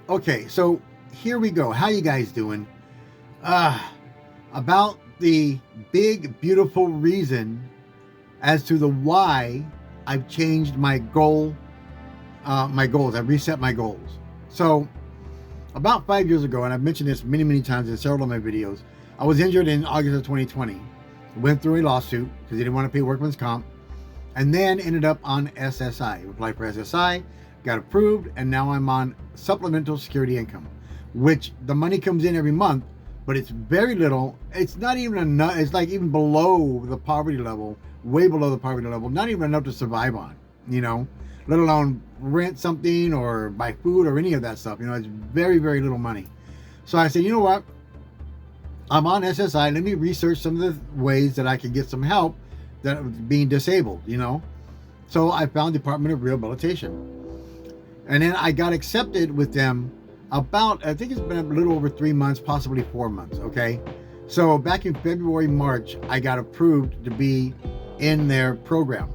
Okay, so here we go. How you guys doing? Uh, about the big, beautiful reason as to the why I've changed my my goals. I've reset my goals. So about 5 years ago, and I've mentioned this many, many times in several of my videos, I was injured in August of 2020. Went through a lawsuit because they didn't want to pay workman's comp, and then ended up on SSI. Applied for SSI, got approved, and now I'm on supplemental security income, which the money comes in every month, but it's very little. It's not even enough. It's like even below the poverty level, way below the poverty level, not even enough to survive on, let alone rent something or buy food or any of that stuff. It's very, very little money. So I said, you know what? I'm on SSI. Let me research some of the ways that I can get some help that being disabled. So I found Department of Rehabilitation. And then I got accepted with them about, I think it's been a little over 3 months, possibly 4 months. Okay. So back in February, March, I got approved to be in their program.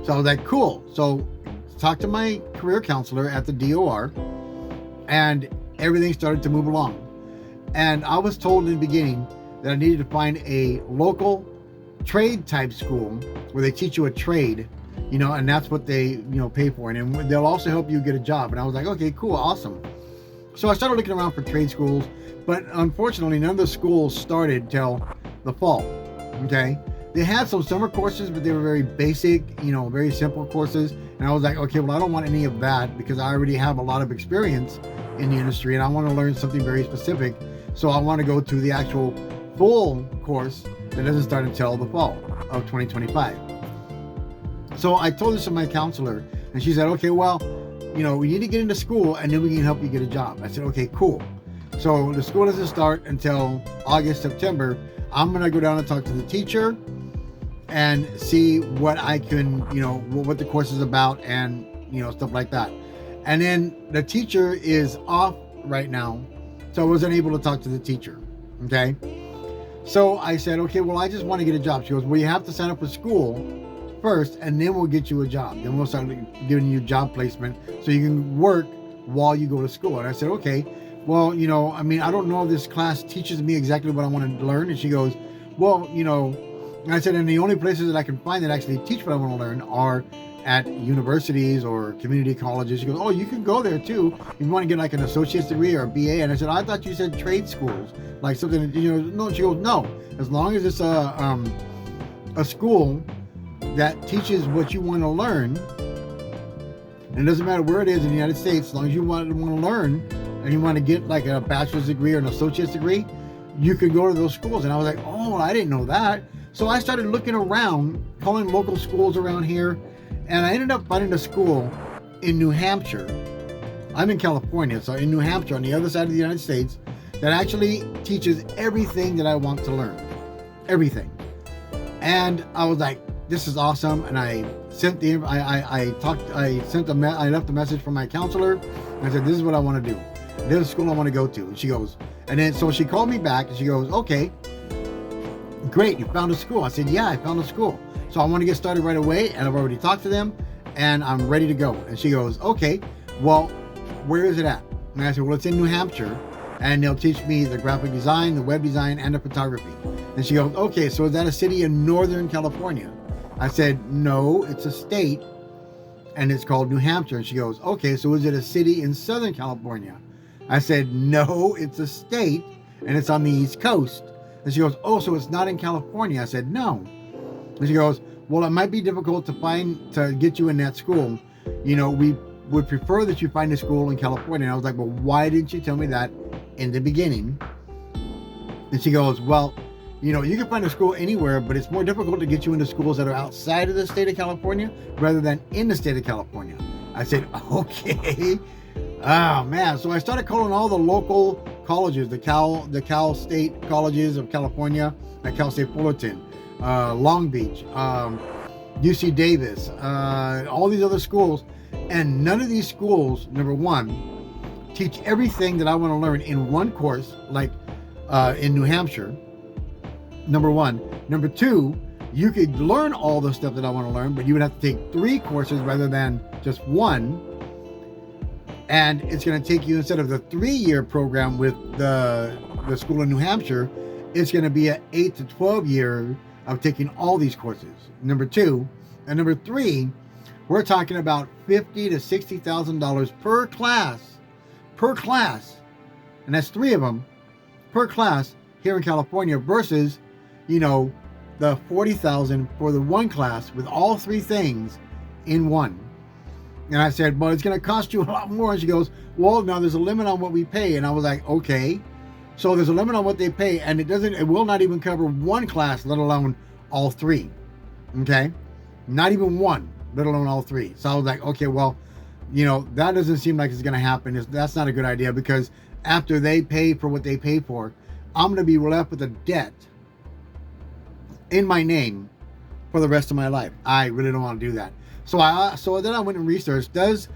So I was like, cool. So talked to my career counselor at the DOR, and everything started to move along. And I was told in the beginning that I needed to find a local trade type school where they teach you a trade, and that's what they, pay for. And then they'll also help you get a job. And I was like, okay, cool, awesome. So I started looking around for trade schools, but unfortunately, none of the schools started till the fall. Okay. They had some summer courses, but they were very basic, very simple courses. And I was like, okay, well, I don't want any of that because I already have a lot of experience in the industry and I want to learn something very specific. So I want to go to the actual full course that doesn't start until the fall of 2025. So I told this to my counselor, and she said, okay, well, we need to get into school and then we can help you get a job. I said, okay, cool. So the school doesn't start until August, September. I'm going to go down and talk to the teacher and see what I can, what the course is about and, stuff like that. And then the teacher is off right now, so I wasn't able to talk to the teacher. Okay. So I said, okay, well, I just want to get a job. She goes, well, you have to sign up for school first, and then we'll get you a job. Then we'll start giving you job placement so you can work while you go to school. And I said, okay, well, I don't know if this class teaches me exactly what I want to learn. And she goes, well, and I said, and the only places that I can find that actually teach what I want to learn are at universities or community colleges. She goes, oh, you can go there too if you want to get like an associate's degree or a BA. And I said, I thought you said trade schools, like something, no. She goes, no, as long as it's a school that teaches what you want to learn, and it doesn't matter where it is in the United States, as long as you want to learn and you want to get like a bachelor's degree or an associate's degree, you can go to those schools. And I was like, oh, I didn't know that. So I started looking around, calling local schools around here, and I ended up finding a school in New Hampshire. I'm in California, so in New Hampshire, on the other side of the United States, that actually teaches everything that I want to learn. Everything. And I was like, this is awesome. And I sent I left a message from my counselor, and I said, this is what I want to do. This is the school I want to go to. And she goes, and then so she called me back and she goes, okay, great, you found a school. I said, yeah, I found a school. So I want to get started right away, and I've already talked to them and I'm ready to go. And she goes, okay, well, where is it at? And I said, well, it's in New Hampshire, and they'll teach me the graphic design, the web design, and the photography. And she goes, okay, so is that a city in Northern California? I said, no, it's a state and it's called New Hampshire. And she goes, okay, so is it a city in Southern California? I said, no, it's a state and it's on the East Coast. And she goes, oh, so it's not in California? I said, no. And she goes, well, it might be difficult to get you in that school. We would prefer that you find a school in California. And I was like, well, why didn't you tell me that in the beginning? And she goes, well, you can find a school anywhere, but it's more difficult to get you into schools that are outside of the state of California rather than in the state of California. I said, okay. Oh man. So I started calling all the local colleges, the Cal State colleges of California, like Cal State Fullerton, Long Beach, UC Davis, all these other schools. And none of these schools, number one, teach everything that I want to learn in one course, like in New Hampshire. Number one. Number two, you could learn all the stuff that I want to learn, but you would have to take 3 courses rather than just one. And it's going to take you, instead of the 3-year program with the school in New Hampshire, it's going to be an 8 to 12 year of taking all these courses. Number 2. And number 3, we're talking about $50,000 to $60,000 per class. And that's 3 of them per class here in California versus, the $40,000 for the one class with all 3 things in one. And I said, well, it's going to cost you a lot more. And she goes, well, no, there's a limit on what we pay. And I was like, okay. So there's a limit on what they pay, and it will not even cover one class, let alone all 3. Okay? Not even one, let alone all 3. So I was like, okay, well, that doesn't seem like it's going to happen. That's not a good idea, because after they pay for what they pay for, I'm going to be left with a debt in my name for the rest of my life. I really don't want to do that. So then I went and researched, does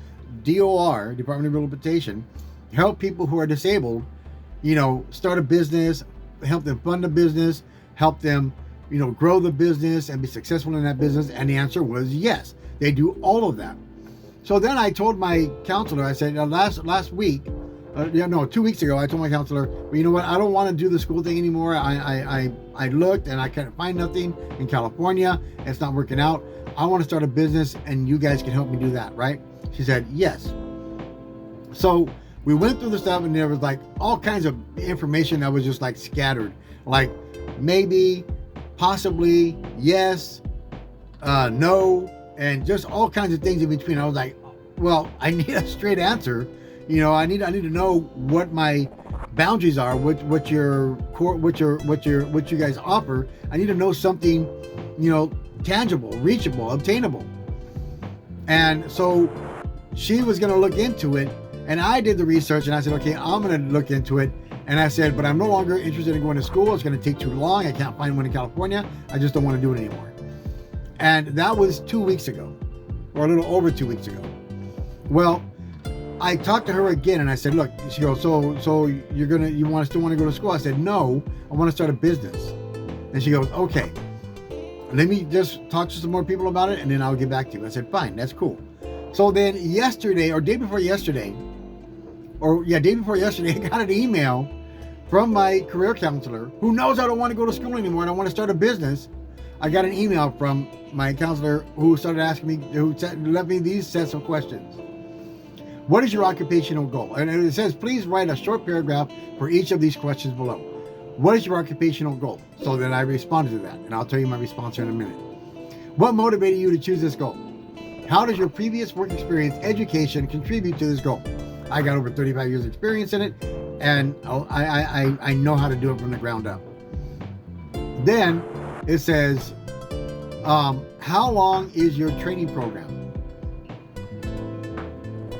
DOR, Department of Rehabilitation, help people who are disabled, start a business, help them fund a business, help them, grow the business and be successful in that business? And the answer was yes, they do all of that. So then I told my counselor, I said, last week, 2 weeks ago, I told my counselor, well, you know what, I don't want to do the school thing anymore. I looked and I couldn't find nothing in California. It's not working out. I want to start a business and you guys can help me do that, right? She said, yes. So we went through the stuff, and there was like all kinds of information that was just like scattered, like maybe, possibly, yes, no, and just all kinds of things in between. I was like, well, I need a straight answer. I need to know what my boundaries are, what you guys offer. I need to know something, tangible, reachable, obtainable. And so she was going to look into it, and I did the research, and I said, okay, I'm going to look into it. And I said, but I'm no longer interested in going to school. It's going to take too long. I can't find one in California. I just don't want to do it anymore. And that was 2 weeks ago, or a little over 2 weeks ago. Well, I talked to her again, and I said, look, she goes, so you still want to go to school? I said, no, I want to start a business. And she goes, okay, let me just talk to some more people about it, and then I'll get back to you. I said, fine, that's cool. So then day before yesterday, I got an email from my career counselor, who knows I don't want to go to school anymore and I want to start a business. I got an email from my counselor who started asking me, left me these sets of questions. What is your occupational goal? And it says, please write a short paragraph for each of these questions below. What is your occupational goal? So then I responded to that, and I'll tell you my response in a minute. What motivated you to choose this goal? How does your previous work experience, education contribute to this goal? I got over 35 years experience in it, and I know how to do it from the ground up. Then it says, how long is your training program?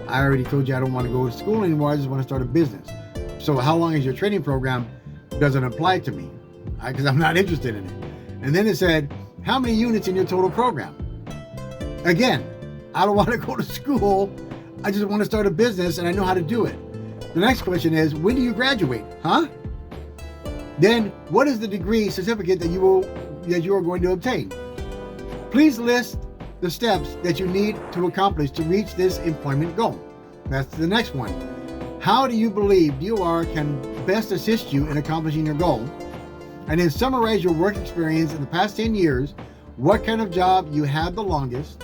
I already told you I don't want to go to school anymore. I just want to start a business. So how long is your training program doesn't apply to me, because I'm not interested in it. And then it said, how many units in your total program? Again, I don't want to go to school. I just want to start a business, and I know how to do it. The next question is, when do you graduate? Then what is the degree certificate that you are going to obtain? Please list the steps that you need to accomplish to reach this employment goal. That's the next one. How do you believe DOR can best assist you in accomplishing your goal? And then summarize your work experience in the past 10 years, what kind of job you had the longest,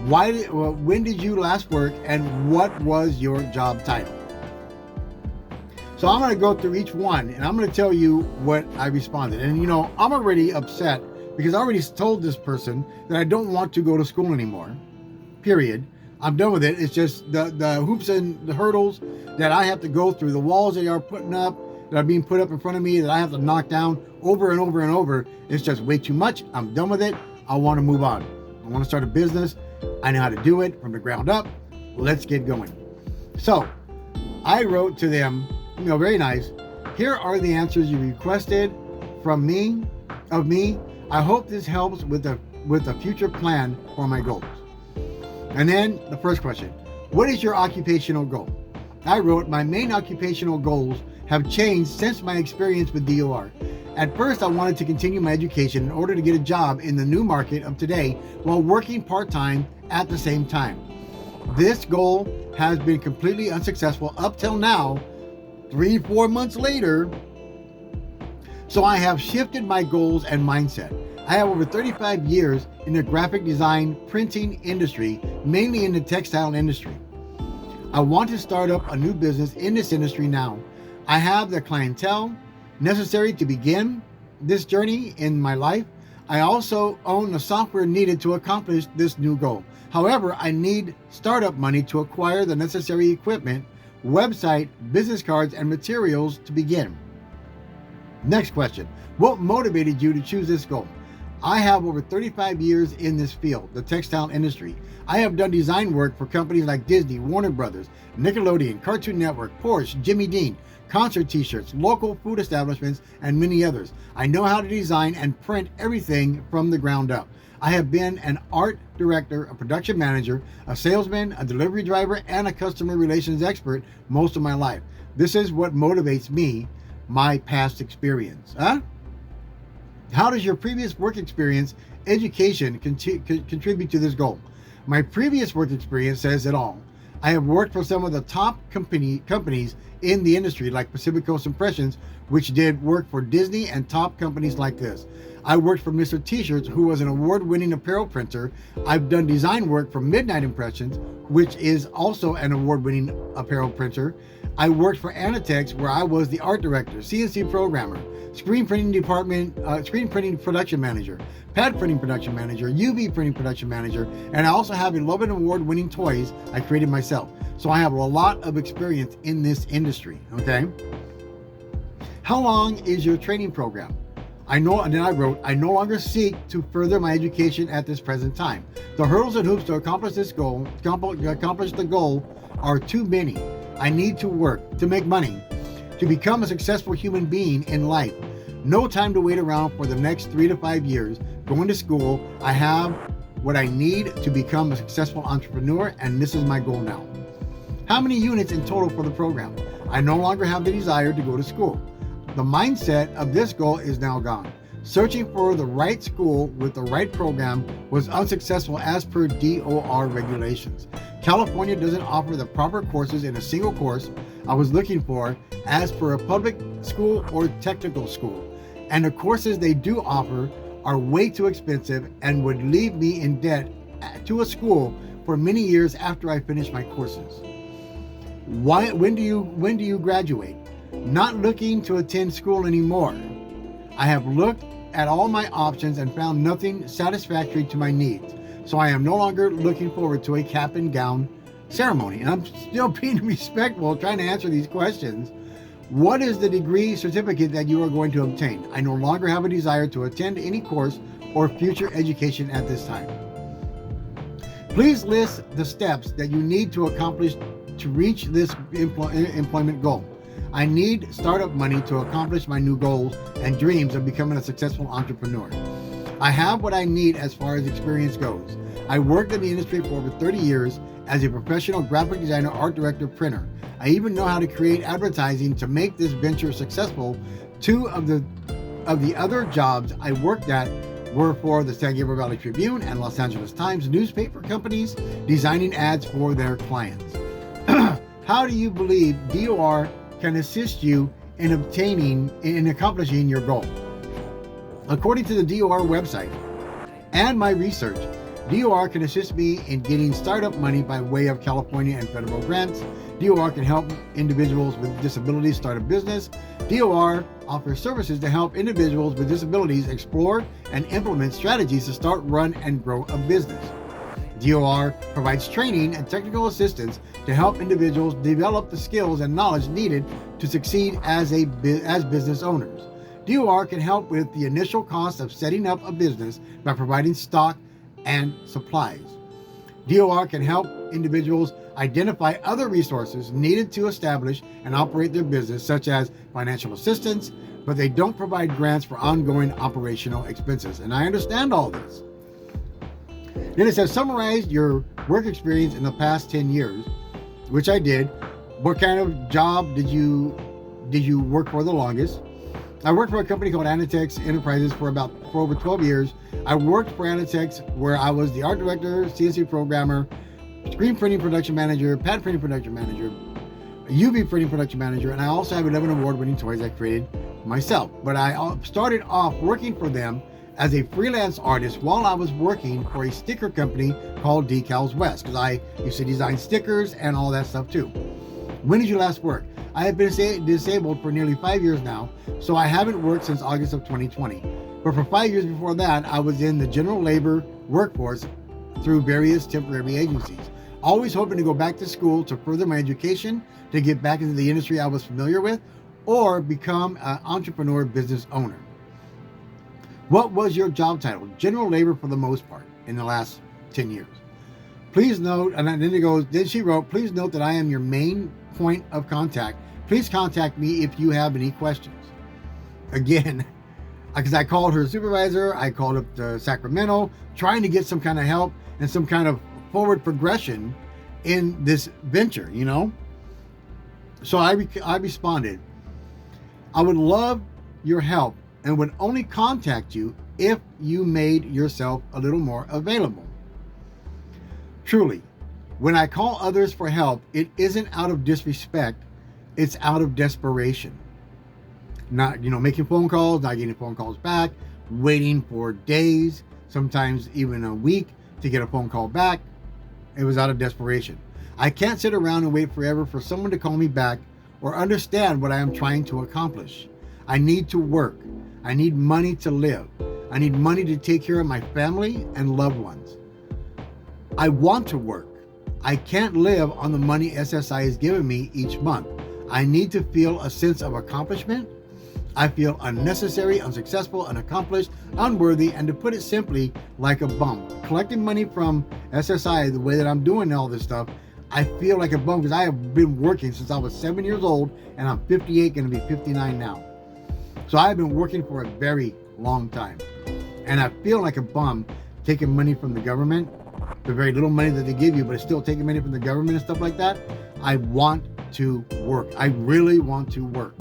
when did you last work, and what was your job title? So I'm going to go through each one, and I'm going to tell you what I responded. And I'm already upset because I already told this person that I don't want to go to school anymore, period. I'm done with it. It's just the hoops and the hurdles that I have to go through, the walls that are putting up, that are being put up in front of me, that I have to knock down over and over and over. It's just way too much. I'm done with it. I want to move on. I want to start a business. I know how to do it from the ground up. Let's get going. So I wrote to them, very nice. Here are the answers you requested of me. I hope this helps with a future plan for my goals. And then the first question, what is your occupational goal? I wrote, my main occupational goals have changed since my experience with DOR. At first, I wanted to continue my education in order to get a job in the new market of today while working part-time at the same time. This goal has been completely unsuccessful up till now, 3-4 months later. So I have shifted my goals and mindset. I have over 35 years in the graphic design printing industry, mainly in the textile industry. I want to start up a new business in this industry now. I have the clientele necessary to begin this journey in my life. I also own the software needed to accomplish this new goal. However, I need startup money to acquire the necessary equipment, website, business cards, and materials to begin. Next question. What motivated you to choose this goal? I have over 35 years in this field, the textile industry. I have done design work for companies like Disney, Warner Brothers, Nickelodeon, Cartoon Network, Porsche, Jimmy Dean, concert t-shirts, local food establishments, and many others. I know how to design and print everything from the ground up. I have been an art director, a production manager, a salesman, a delivery driver, and a customer relations expert most of my life. This is what motivates me, my past experience. How does your previous work experience, education contribute to this goal? My previous work experience says it all. I have worked for some of the top companies in the industry, like Pacific Coast Impressions, which did work for Disney and top companies like this. I worked for Mr. T-Shirts, who was an award-winning apparel printer. I've done design work for Midnight Impressions, which is also an award-winning apparel printer. I worked for Anitex, where I was the art director, CNC programmer, screen printing production manager, pad printing production manager, UV printing production manager, and I also have 11 award-winning toys I created myself. So I have a lot of experience in this industry, okay? How long is your training program? I no longer seek to further my education at this present time. The hurdles and hoops to accomplish the goal are too many. I need to work, to make money, to become a successful human being in life. No time to wait around for the next 3 to 5 years. Going to school, I have what I need to become a successful entrepreneur, and this is my goal now. How many units in total for the program? I no longer have the desire to go to school. The mindset of this goal is now gone. Searching for the right school with the right program was unsuccessful as per DOR regulations. California doesn't offer the proper courses in a single course I was looking for as per a public school or technical school. And the courses they do offer are way too expensive and would leave me in debt to a school for many years after I finish my courses. When do you graduate? Not looking to attend school anymore. I have looked at all my options and found nothing satisfactory to my needs. So I am no longer looking forward to a cap and gown ceremony. And I'm still being respectful, trying to answer these questions. What is the degree certificate that you are going to obtain? I no longer have a desire to attend any course or future education at this time. Please list the steps that you need to accomplish to reach this employment goal. I need startup money to accomplish my new goals and dreams of becoming a successful entrepreneur. I have what I need as far as experience goes. I worked in the industry for over 30 years as a professional graphic designer, art director, printer. I even know how to create advertising to make this venture successful. 2 of the other jobs I worked at were for the San Gabriel Valley Tribune and Los Angeles Times newspaper companies, designing ads for their clients. How do you believe DOR can assist you in accomplishing your goal? According to the DOR website and my research, DOR can assist me in getting startup money by way of California and federal grants. DOR can help individuals with disabilities start a business. DOR offers services to help individuals with disabilities explore and implement strategies to start, run, and grow a business. DOR provides training and technical assistance to help individuals develop the skills and knowledge needed to succeed as business owners. DOR can help with the initial cost of setting up a business by providing stock and supplies. DOR can help individuals identify other resources needed to establish and operate their business, such as financial assistance, but they don't provide grants for ongoing operational expenses. And I understand all this. Then it says, summarize your work experience in the past 10 years, which I did. What kind of job did you work for the longest? I worked for a company called Anitex Enterprises for over 12 years. I worked for Anitex where I was the art director, CNC programmer, screen printing production manager, pad printing production manager, UV printing production manager, and I also have 11 award-winning toys I created myself. But I started off working for them as a freelance artist while I was working for a sticker company called Decals West, because I used to design stickers and all that stuff too. When did you last work? I have been disabled for nearly 5 years now, so I haven't worked since August of 2020. But for 5 years before that, I was in the general labor workforce through various temporary agencies, always hoping to go back to school to further my education, to get back into the industry I was familiar with, or become an entrepreneur business owner. What was your job title? General labor for the most part in the last 10 years. Please note, and then she wrote, please note that I am your main point of contact. Please contact me if you have any questions. Again, because I called her supervisor, I called up to Sacramento, trying to get some kind of help and some kind of forward progression in this venture, you know? So I responded, I would love your help and would only contact you if you made yourself a little more available. Truly, when I call others for help, it isn't out of disrespect, it's out of desperation. Not, making phone calls, not getting phone calls back, waiting for days, sometimes even a week to get a phone call back. It was out of desperation. I can't sit around and wait forever for someone to call me back or understand what I am trying to accomplish. I need to work. I need money to live. I need money to take care of my family and loved ones. I want to work. I can't live on the money SSI is giving me each month. I need to feel a sense of accomplishment. I feel unnecessary, unsuccessful, unaccomplished, unworthy, and to put it simply, like a bum. Collecting money from SSI, the way that I'm doing all this stuff, I feel like a bum because I have been working since I was 7 years old, and I'm 58, going to be 59 now. So I've been working for a very long time. And I feel like a bum taking money from the government, the very little money that they give you, but it's still taking money from the government and stuff like that. I want to work. I really want to work.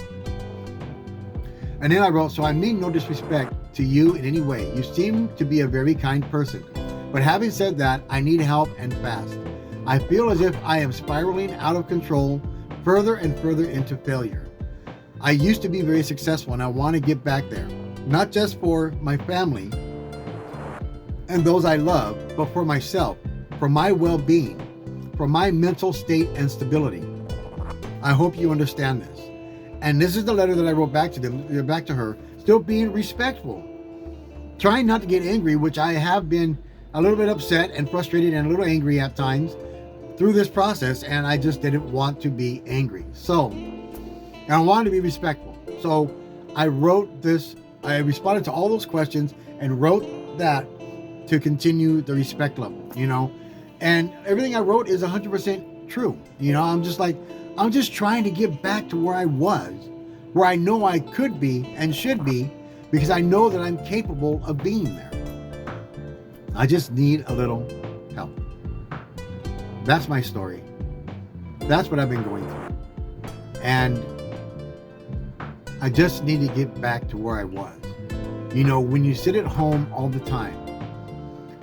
And then I wrote, so I mean no disrespect to you in any way. You seem to be a very kind person. But having said that, I need help and fast. I feel as if I am spiraling out of control further and further into failure. I used to be very successful and I want to get back there. Not just for my family and those I love, but for myself, for my well-being, for my mental state and stability. I hope you understand this. And this is the letter that I wrote back to her, still being respectful, trying not to get angry, which I have been a little bit upset and frustrated and a little angry at times through this process, and I just didn't want to be angry. So, and I wanted to be respectful. So I wrote this, I responded to all those questions and wrote that to continue the respect level, and everything I wrote is 100% true. I'm just trying to get back to where I was, where I know I could be and should be, because I know that I'm capable of being there. I just need a little help. That's my story. That's what I've been going through. And I just need to get back to where I was. When you sit at home all the time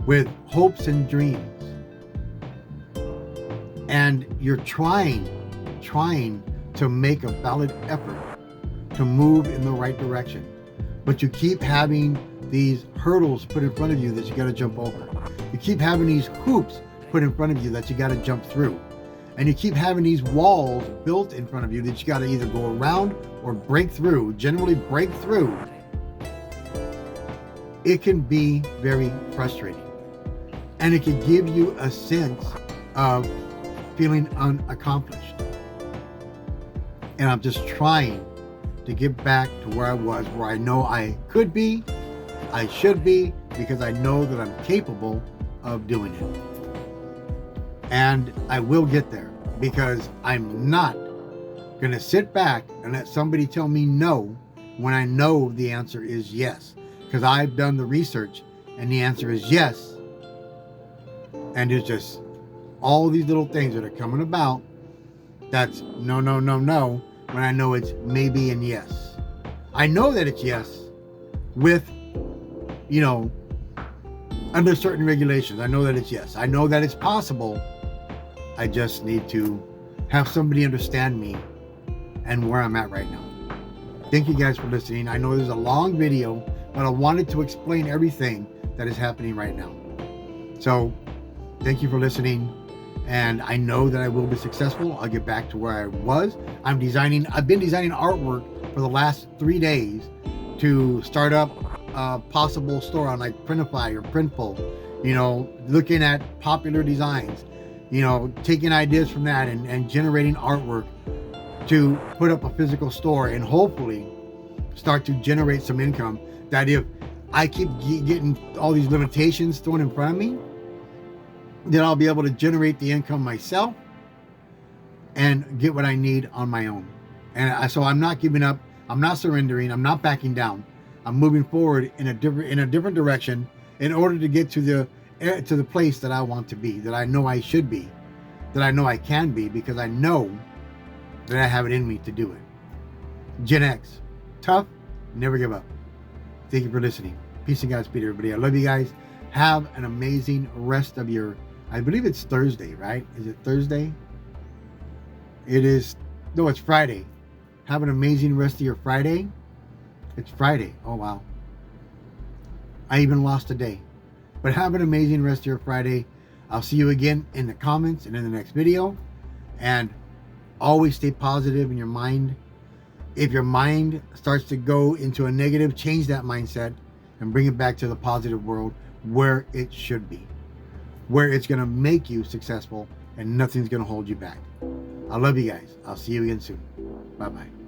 with hopes and dreams, and you're trying to make a valid effort to move in the right direction, but you keep having these hurdles put in front of you that you got to jump over. You keep having these hoops put in front of you that you got to jump through, and you keep having these walls built in front of you that you got to either go around or break through. Generally break through. It can be very frustrating, and it can give you a sense of feeling unaccomplished. And I'm just trying to get back to where I was, where I know I could be, I should be, because I know that I'm capable of doing it. And I will get there, because I'm not going to sit back and let somebody tell me no when I know the answer is yes. Because I've done the research and the answer is yes. And it's just all these little things that are coming about. That's no, when I know it's maybe and yes. I know that it's yes with, under certain regulations. I know that it's yes. I know that it's possible I just need to have somebody understand me and where I'm at right now. Thank you guys for listening. I know this is a long video, but I wanted to explain everything that is happening right now. So thank you for listening. And I know that I will be successful. I'll get back to where I was. I've been designing artwork for the last 3 days to start up a possible store on like Printify or Printful, looking at popular designs, taking ideas from that and generating artwork to put up a physical store and hopefully start to generate some income that if I keep getting all these limitations thrown in front of me, then I'll be able to generate the income myself and get what I need on my own. And so I'm not giving up. I'm not surrendering. I'm not backing down. I'm moving forward in a different direction in order to get to the place that I want to be, that I know I should be, that I know I can be, because I know that I have it in me to do it. GenX, tough, never give up. Thank you for listening. Peace and Godspeed, everybody. I love you guys. Have an amazing rest of your, I believe it's Thursday, right? Is it Thursday? It is. No, it's Friday. Have an amazing rest of your Friday. It's Friday. Oh, wow. I even lost a day. But have an amazing rest of your Friday. I'll see you again in the comments and in the next video. And always stay positive in your mind. If your mind starts to go into a negative, change that mindset and bring it back to the positive world where it should be, where it's going to make you successful and nothing's going to hold you back. I love you guys. I'll see you again soon. Bye-bye.